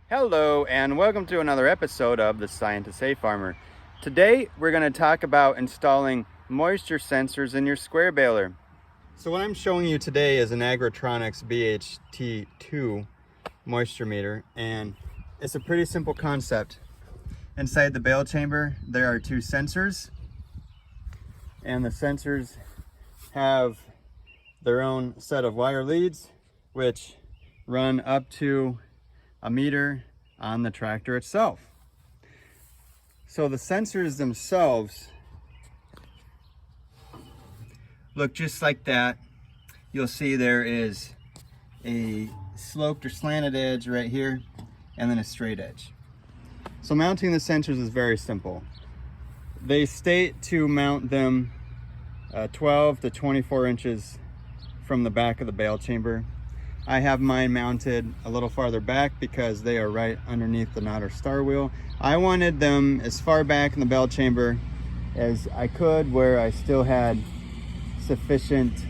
Hello and welcome to another episode of The Scientist Hay Farmer. Today we're going to talk about installing moisture sensors in your square baler. So what I'm showing you today is an Agratronix BHT-2 moisture meter, and it's a pretty simple concept. Inside the bale chamber there are two sensors, and the sensors have their own set of wire leads which run up to a meter on the tractor itself. So the sensors themselves look just like that. You'll see there is a sloped or slanted edge right here and then a straight edge. So mounting the sensors is very simple. They state to mount them 12 to 24 inches from the back of the bale chamber. I have mine mounted a little farther back because they are right underneath the knot or star wheel. I wanted them as far back in the bale chamber as I could, where I still had sufficient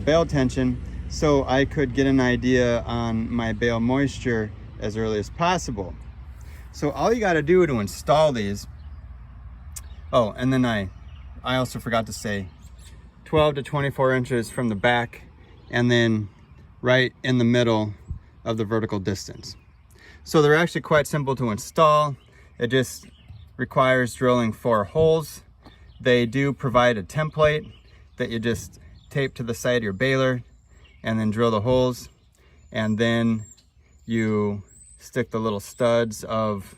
bale tension so I could get an idea on my bale moisture as early as possible. So all you got to do to install these, oh, and then I also forgot to say 12 to 24 inches from the back, and then right in the middle of the vertical distance. So they're actually quite simple to install. It just requires drilling 4 holes. They do provide a template that you just tape to the side of your baler and then drill the holes, and then you stick the little studs of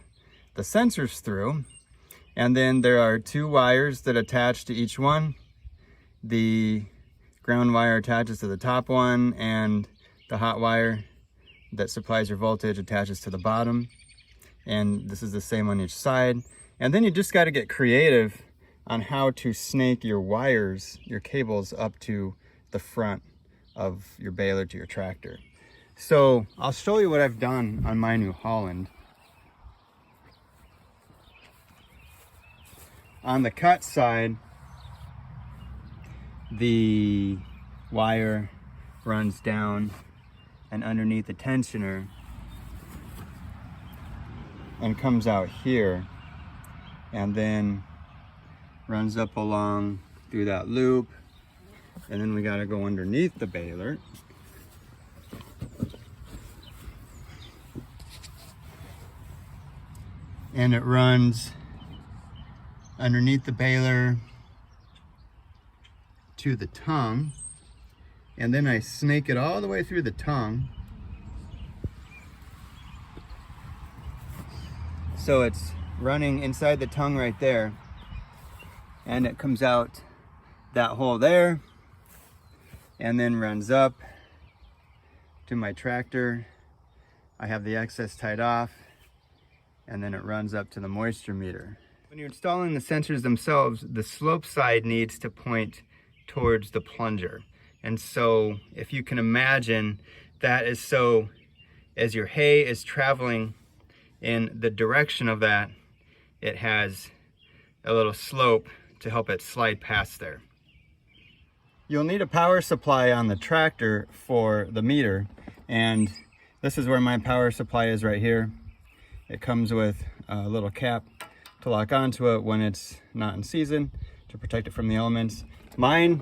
the sensors through, and then there are 2 wires that attach to each one. The ground wire attaches to the top one, and the hot wire that supplies your voltage attaches to the bottom, and this is the same on each side. And then you just got to get creative on how to snake your wires, your cables, up to the front of your baler to your tractor. So I'll show you what I've done on my New Holland. On the cut side, the wire runs down and underneath the tensioner and comes out here, and then runs up along through that loop, and then we got to go underneath the baler. And it runs underneath the baler to the tongue, and then I snake it all the way through the tongue. So it's running inside the tongue right there, and it comes out that hole there, and then runs up to my tractor. I have the excess tied off, and then it runs up to the moisture meter. When you're installing the sensors themselves, the slope side needs to point towards the plunger. And so if you can imagine, that is so as your hay is traveling in the direction of that, it has a little slope to help it slide past there. You'll need a power supply on the tractor for the meter, and this is where my power supply is right here. It comes with a little cap to lock onto it when it's not in season to protect it from the elements. Mine,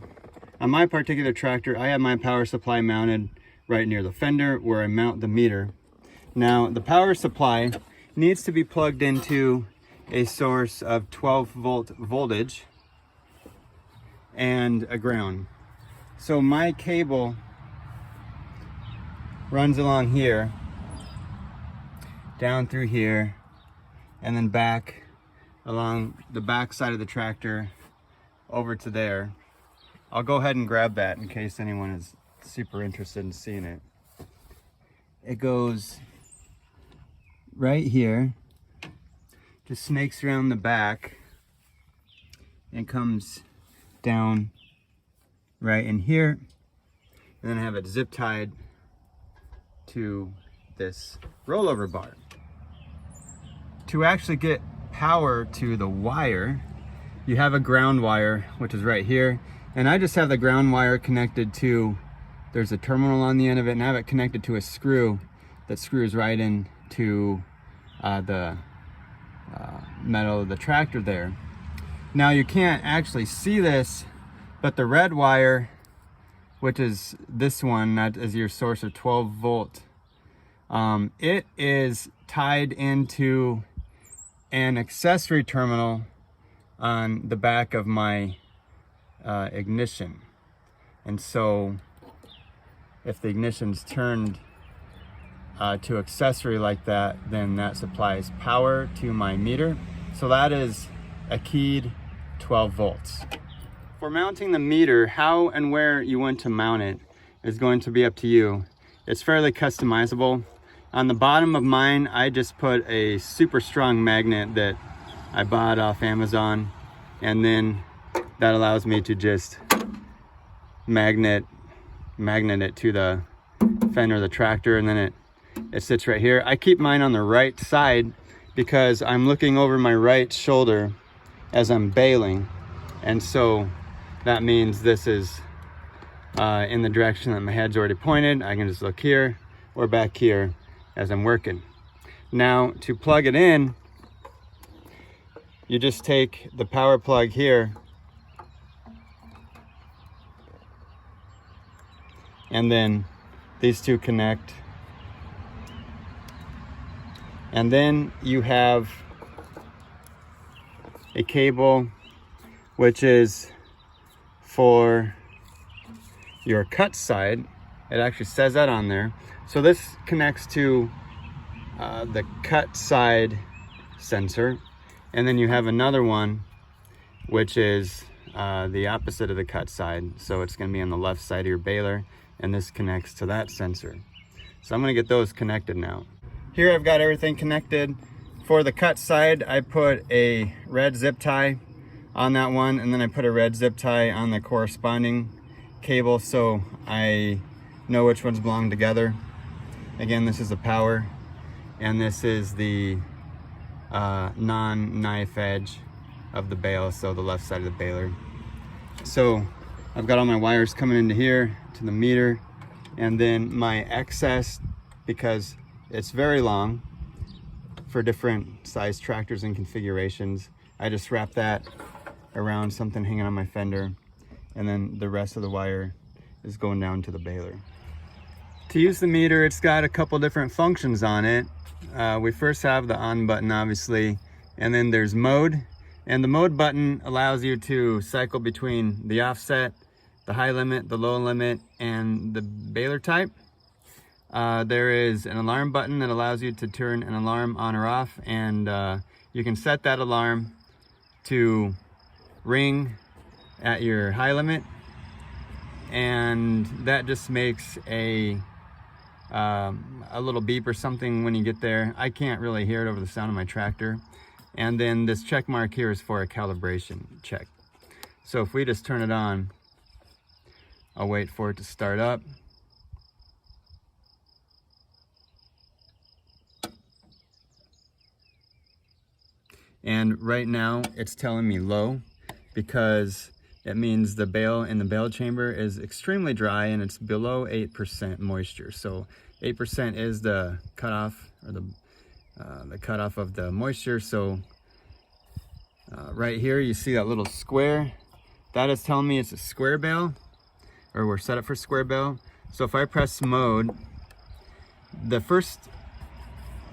on my particular tractor, I have my power supply mounted right near the fender where I mount the meter. Now, the power supply needs to be plugged into a source of 12-volt voltage and a ground. So my cable runs along here, down through here, and then back along the back side of the tractor over to there. I'll go ahead and grab that in case anyone is super interested in seeing it. It goes right here, just snakes around the back, and comes down right in here, and then I have it zip tied to this rollover bar. To actually get power to the wire, you have a ground wire, which is right here, and I just have the ground wire connected to, there's a terminal on the end of it, and I have it connected to a screw that screws right in to the metal of the tractor there. Now you can't actually see this, but the red wire, which is this one, that is your source of 12 volt, it is tied into an accessory terminal on the back of my ignition. And so if the ignition's turned to accessory like that, then that supplies power to my meter. So that is a keyed 12 volts. For mounting the meter, how and where you want to mount it is going to be up to you. It's fairly customizable. On the bottom of mine, I just put a super strong magnet that I bought off Amazon, and then that allows me to just magnet it to the fender of the tractor, and then it sits right here. I keep mine on the right side because I'm looking over my right shoulder as I'm baling, and so that means this is in the direction that my head's already pointed. I can just look here or back here as I'm working. Now to plug it in, you just take the power plug here and then these two connect, and then you have a cable which is for your cut side. It actually says that on there. So this connects to the cut side sensor, and then you have another one which is the opposite of the cut side. So it's going to be on the left side of your baler, and this connects to that sensor. So I'm going to get those connected now. Here I've got everything connected. For the cut side, I put a red zip tie on that one, and then I put a red zip tie on the corresponding cable so I know which ones belong together. Again, this is the power, and this is the non-knife edge of the bale, so the left side of the baler. So I've got all my wires coming into here to the meter, and then my excess, because it's very long for different size tractors and configurations, I just wrap that around something hanging on my fender, and then the rest of the wire is going down to the baler. To use the meter, it's got a couple different functions on it. We first have the on button, obviously, and then there's mode. And the mode button allows you to cycle between the offset, the high limit, the low limit, and the baler type. There is an alarm button that allows you to turn an alarm on or off, and you can set that alarm to ring at your high limit, and that just makes a little beep or something when you get there. I can't really hear it over the sound of my tractor. And then this check mark here is for a calibration check. So if we just turn it on, I'll wait for it to start up. And right now it's telling me low, because it means the bale in the bale chamber is extremely dry and it's below 8% moisture. So 8% is the cutoff, or the cutoff of the moisture. So right here you see that little square, that is telling me it's a square bale, or we're set up for square bale. So if I press mode, the first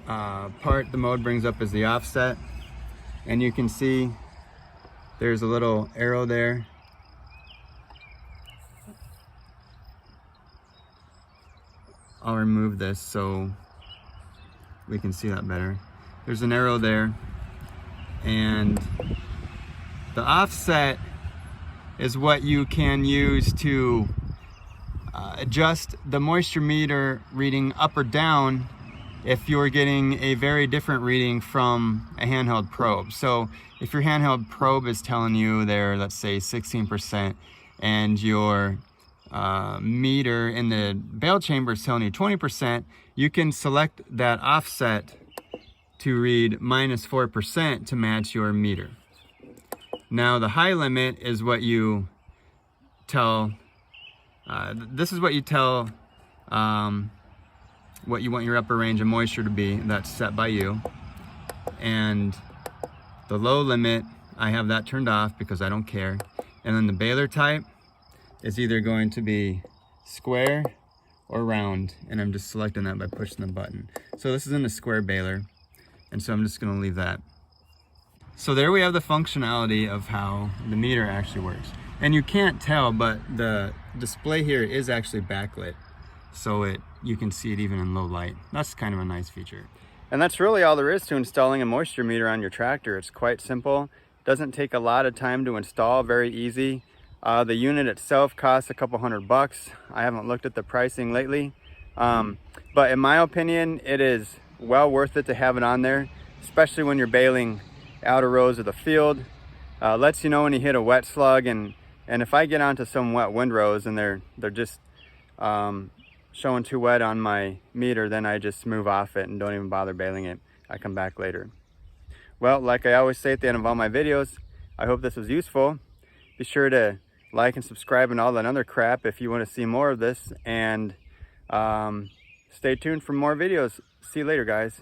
part the mode brings up is the offset, and you can see there's a little arrow there. I'll remove this so we can see that better. There's an arrow there, and the offset is what you can use to adjust the moisture meter reading up or down if you're getting a very different reading from a handheld probe. So if your handheld probe is telling you there, let's say 16%, and your meter in the bale chamber is telling you 20%, you can select that offset to read -4% to match your meter. Now the high limit is what you tell, this is what you tell what you want your upper range of moisture to be. That's set by you. And the low limit, I have that turned off because I don't care. And then the baler type is either going to be square or round, and I'm just selecting that by pushing the button. So this is in a square baler, and so I'm just going to leave that. So there we have the functionality of how the meter actually works. And you can't tell, but the display here is actually backlit, so you can see it even in low light. That's kind of a nice feature. And that's really all there is to installing a moisture meter on your tractor. It's quite simple. Doesn't take a lot of time to install, very easy. The unit itself costs a couple $100. I haven't looked at the pricing lately. But in my opinion, it is well worth it to have it on there, especially when you're baling outer rows of the field. Lets you know when you hit a wet slug, and if I get onto some wet windrows and they're just showing too wet on my meter, then I just move off it and don't even bother baling it. I come back later. Well, like I always say at the end of all my videos, I hope this was useful. Be sure to like and subscribe and all that other crap if you want to see more of this, and stay tuned for more videos. See you later, guys.